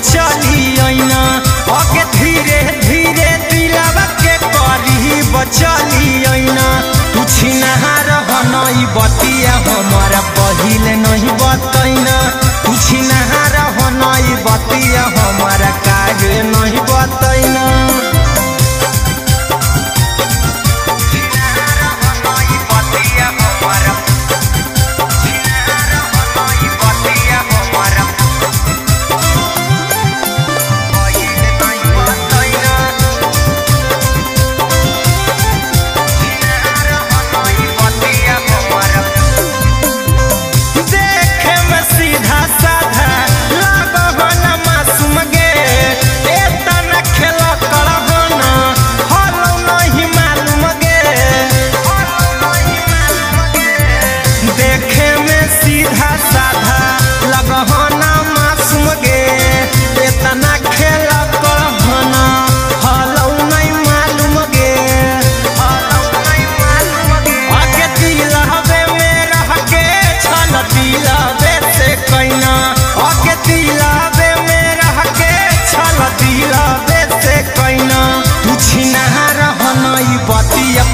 चली आईना आगे धीरे धीरे दिलवा के करीब चली आईना तू छिनहार हनई बतिया हमारा पहिले नहीं बतैना तू छिनहार हनई बतिया हमारा काहे नहीं बतैना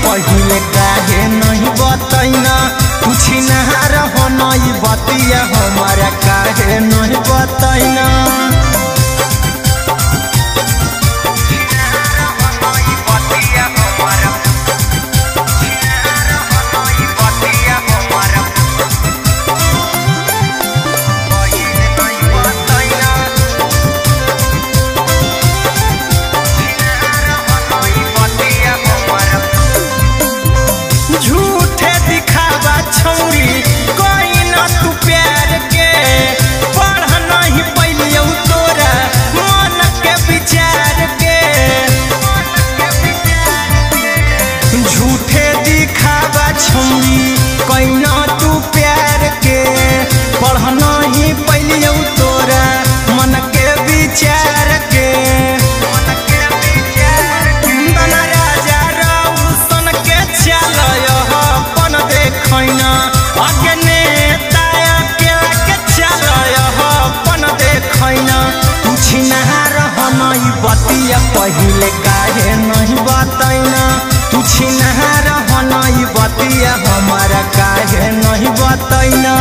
पहिले काहे नहीं बतैना तू छिनहार हनई बतिया हमारा काहे नहीं बतैना कैना तू प्यार के पढ़ना ही पहले तोरा मन के विचार के तना राजा रौशन के चल अपन देखना आगे नेता के चल अपन देखना तू छिनहार हनई बतिया पहिले काहे नहीं बतैना तू छिनहार हनई बतिया हमारा काहे नहीं बतैना।